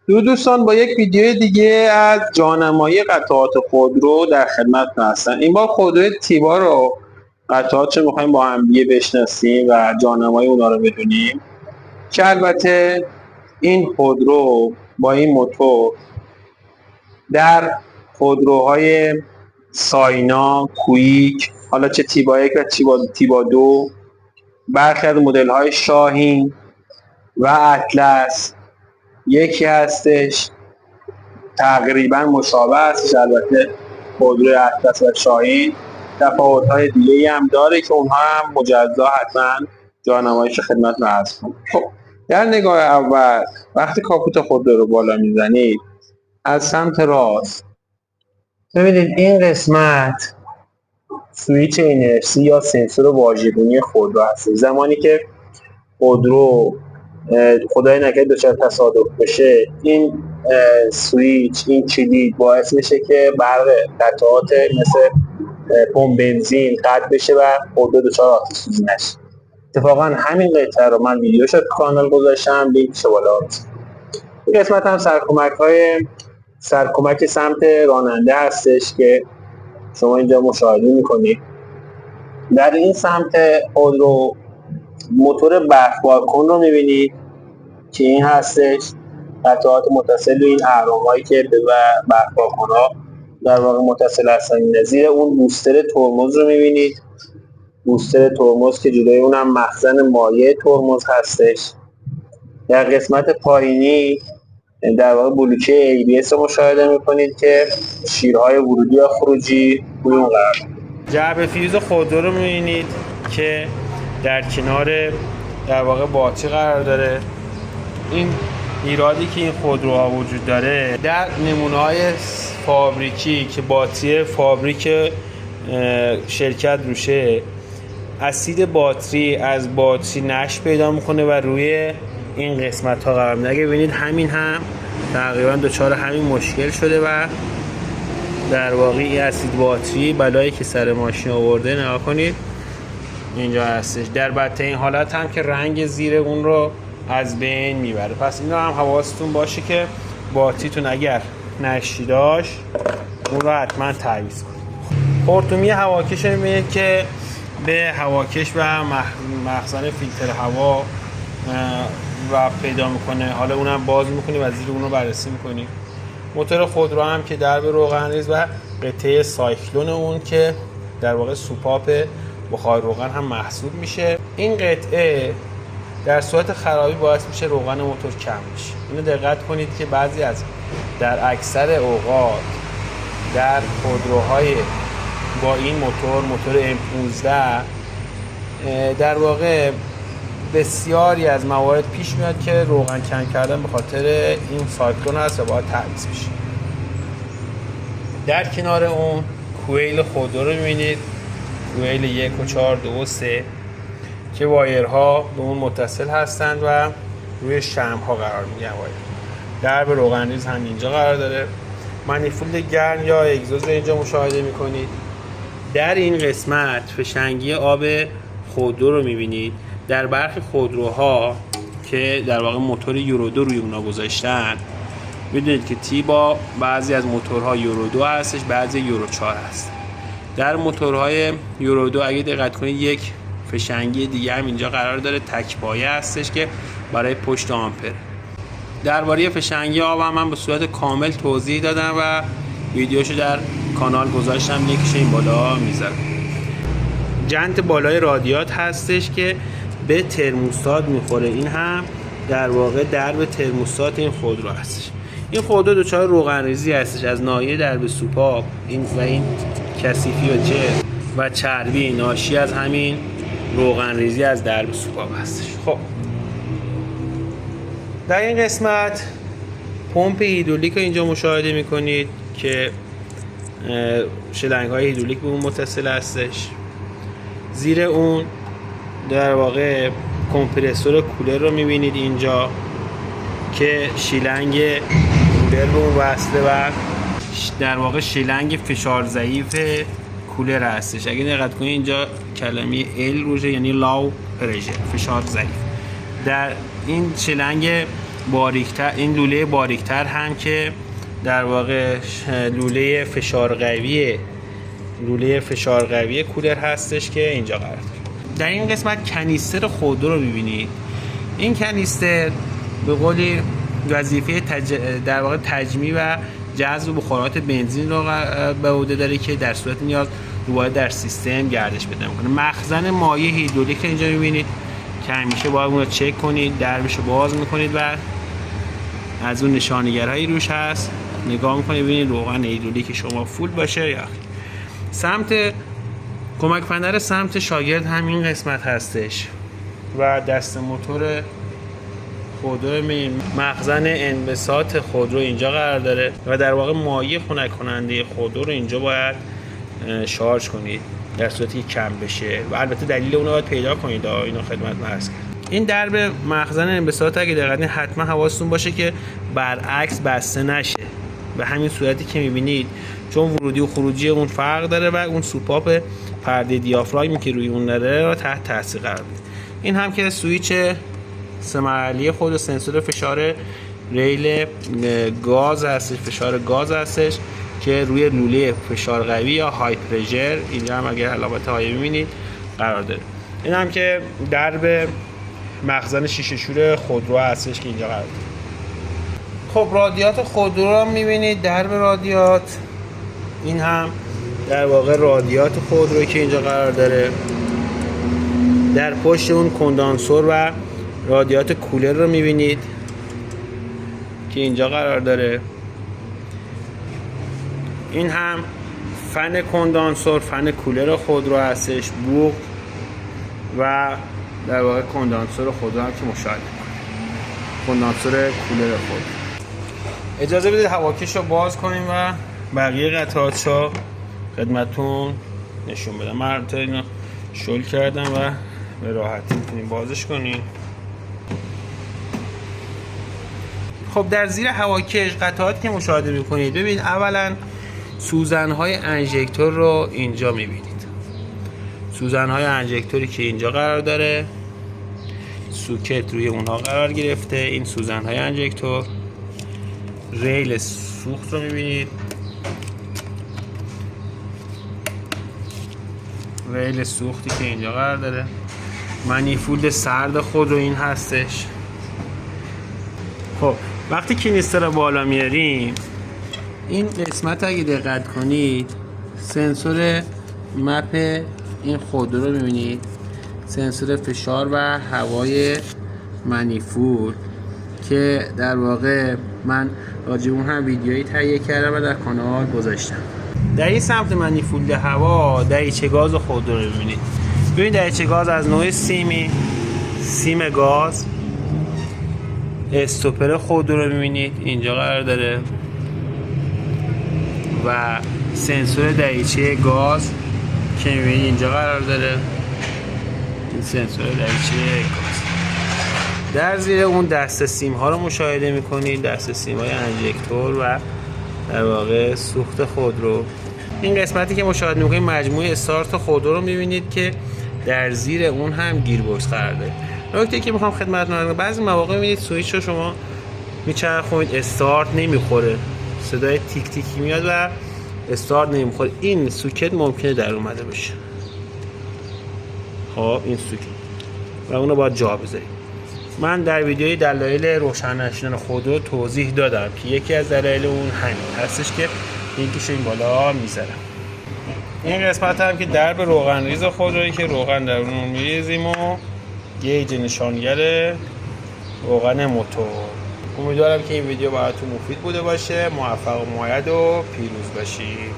دوستان، با یک ویدیو دیگه از جانمایی قطعات خودرو در خدمت هستن. این بار خودروی تیبا رو قطعاتش میخوایم با هم دیگه بشناسیم و جانمایی اونا رو بدونیم که البته این خودرو با این موتور در خودروهای ساینا، کویک، حالا چه تیبا 1 و تیبا 2، برخی از مدل های شاهین و اطلس یکی هستش، تقریبا مشابه هستش. البته خودروی اطلس و شاهین تفاوت‌های دیگه‌ای هم داره که اونها هم مجزا حتما جانماییش خدمت عرض کنم. خب در نگاه اول وقتی کاپوت خودرو رو بالا میزنید از سمت راست ببینید این قسمت سویچ اینرسی یا سنسور واژگونی خودرو هست. زمانی که خودرو خدای نکرده دچار تصادف بشه، این سویچ، این کلید باعث میشه که برق قطعات مثل پمپ بنزین قطع بشه و خودرو دچار آتش سوزی نشه. اتفاقا همین قطعه رو من ویدیوش تو کانال گذاشتم، لینکش بالا هست. این قسمت هم سرکمک سمت راننده هستش که شما اینجا مشاهده میکنید. در این سمت خودرو موتور برق بالکن رو میبینید که این هستش، قطعات متصل به این اهرم‌هایی که به برق بالکن‌ها در واقع متصل هستن. زیر اون بوستر ترمز رو میبینید، بوستر ترمز که جلوی اونم مخزن مایع ترمز هستش. در قسمت پایینی در واقع بلوکه ABS رو مشاهده میکنید که شیرهای ورودی یا خروجی روی اون قرار داره. جعبه فیوز خودرو رو میبینید که در کنار در واقع باتری قرار داره. این ایرادی که این خودروها وجود داره در نمونه‌های فابریکی که باتری فابریک شرکت روشه، اسید باتری از باتری نشت پیدا میکنه و روی این قسمت ها قرار میده. اگه ببینید همین هم تقریبا دچار همین مشکل شده و در واقع این اسید باتری بلایی که سر ماشین آورده، نگاه کنید اینجا هستش. در بدترین حالت هم که رنگ زیر اون رو از بین میبره. پس اینا هم حواستون باشه که باتریتون اگر نشتی داشت اون رو حتما تعویض کنید. خرطومی هواکش رو میبینید که به هواکش و مخزن فیلتر هوا و پیدا میکنه. حالا اونم باز میکنیم و زیر اون رو بررسی میکنیم. موتور خودرو هم که درب روغن ریز و قطعه سایکلون اون که در واقع سوپاپ بخار روغن هم محسوب میشه. این قطعه در صورت خرابی باعث میشه روغن موتور کم بشه. اینو دقت کنید که بعضی از در اکثر اوقات در خودروهای با این موتور M15 در واقع بسیاری از موارد پیش میاد که روغن کم کردن به خاطر این سایکلون هست و باید تعویض بشه. در کنار اون کویل خودرو رو می‌بینید، کویل 1 و 4 2 و 3 که وایرها به اون متصل هستند و روی شمع‌ها قرار میگیرن. وایر درب روغن ریز هم اینجا قرار داره. مانیفولد گرم یا اگزوز اینجا مشاهده میکنید. در این قسمت فشنگی آب خودرو رو میبینید. در برخی خودروها که در واقع موتور یورو 2 روی اونا گذاشتن، میدونید که تیبا بعضی از موتورها یورو 2 هستش، بعضی یورو 4 هست. در موتورهای یورو 2 اگه دقت کنید یک فشنگی دیگه هم اینجا قرار داره، تک پایه هستش که برای پشت آمپر. درباره فشنگی آب هم من به صورت کامل توضیح دادم و ویدیوشو در کانال گذاشتم، لینکش این بالا میذارم. جنت بالای رادیات هستش که به ترموستات میخوره. این هم در واقع درب ترموستات این خودرو هستش. این خودرو دچار روغن ریزی هستش از ناحیه درب سوپاپ این کثیفی و جلد و چربی ناشی از همین روغن ریزی از درب سوپاپ هستش. خب در این قسمت پمپ هیدرولیک رو اینجا مشاهده میکنید که شلنگ های هیدرولیک به اون متصل هستش. زیر اون در واقع کمپرسور کولر رو میبینید اینجا که شیلنگ کولر به اون وصله و در واقع شیلنگ فشار ضعیف کولر هستش. اگه دقت کنید اینجا کلمه L روشه، یعنی لاو پرشر، فشار ضعیف. در این شیلنگ باریکتر، این لوله باریکتر هم که در واقع لوله فشار قوی کولر هستش که اینجا قرار داره. در این قسمت کنیستر خودرو رو می‌بینید. این کنیستر به قولی وظیفه در واقع تجمیع و جذب بخارات بنزین رو به عهده داره که در صورت نیاز دوباره در سیستم گردش پیدا می‌کنه. مخزن مایع هیدرولیک که اینجا می‌بینید که همیشه باید اون رو چک کنید، دربشو باز می‌کنید و از اون نشانگرهایی روش هست نگاه می‌کنید ببینید روغن هیدرولیک شما فول باشه یا سمت کمک فنر سمت شاگرد همین قسمت هستش و دست موتور خودرو مخزن انبساط خودرو اینجا قرار داره و در واقع مایع خنک کننده خودرو رو اینجا باید شارژ کنید در صورتی که کم بشه و البته دلیل اون رو باید پیدا کنید. اینو خدمت عرض کردم. این درب مخزن انبساط اگه دقت کنید حتما حواستون باشه که برعکس بسته نشه. به همین صورتی که میبینید چون ورودی و خروجی اون فرق داره و اون سوپاپ پرده دیافراگمی که روی اون داره رو تحت تاثیر قرار میده. این هم که سویچ 3 مرحله خود و سنسور فشار ریل گاز هستش، فشار گاز هستش که روی لوله فشار قوی یا های پرشر اینجا هم اگر علامت های میبینید قرار داره. این هم که درب مخزن شیشه شور خودرو هستش که اینجا قرار داره. خب رادیات خودرو رو میبینید، درب رادیات این هم در واقع رادیات خودرو که اینجا قرار داره. در پشت اون کندانسور و رادیات کولر رو میبینید که اینجا قرار داره. این هم فن کندانسور، فن کولر خودرو هستش، بوق و در واقع کندانسور خودرو هم که مشاهده کنید، کندانسور کولر خودرو. اجازه بدید هواکش رو باز کنیم و بقیه قطعات رو خدمتتون نشون بدم. من البته اینو شل کردم و به راحتی میتونیم بازش کنیم. خب در زیر هواکش قطعاتی که مشاهده میکنید ببینید اولا سوزن‌های انژکتور رو اینجا میبینید. سوزن‌های انژکتوری که اینجا قرار داره، سوکت روی اونها قرار گرفته. این سوزن‌های انژکتور، ریل سوخت رو میبینید، ریل سوختی که اینجا قرار داره. منیفولد سرد خود رو این هستش. خب وقتی کنیستر رو بالا میاریم این قسمت اگه دقت کنید سنسور مپ این خودرو رو میبینید، سنسور فشار و هوای منیفولد که در واقع من راجع اون هم ویدیویی تهیه کردم و در کانال گذاشتم. در این سمت منیفولد هوا دریچه گاز خودرو رو میبینید. ببینید دریچه گاز از نوع سیم گاز. استوپر خودرو رو میبینید اینجا قرار داره و سنسور دریچه گاز که میبینید اینجا قرار داره. این سنسور دریچه گاز. در زیر اون دسته سیم ها رو مشاهده میکنید، دسته سیم های انژکتور و در واقع سوخت خودرو. این قسمتی که مشاهده میکنید مجموعه استارت خودرو رو میبینید که در زیر اون هم گیربکس قرار داره. نکته که میخوام خدمتتون بگم بعضی مواقع میبینید سوئیچ رو شما میچرخونید استارت نمیخوره، صدای تیک تیکی میاد و استارت نمیخوره. این سوکت ممکنه در اومده باشه. خب این سوکت و اون رو باید جا بذارید. من در ویدیوی دلایل روشن نشدن خودرو توضیح دادم که یکی از دلایل اون همین هستش که لینکش این بالا میذارم. این قسمت هم که درب روغن ریز خودرویی که روغن در اون میریزیم و گیج نشانگر روغن موتور. امیدوارم که این ویدیو براتون مفید بوده باشه. موفق و مؤید و پیروز باشید.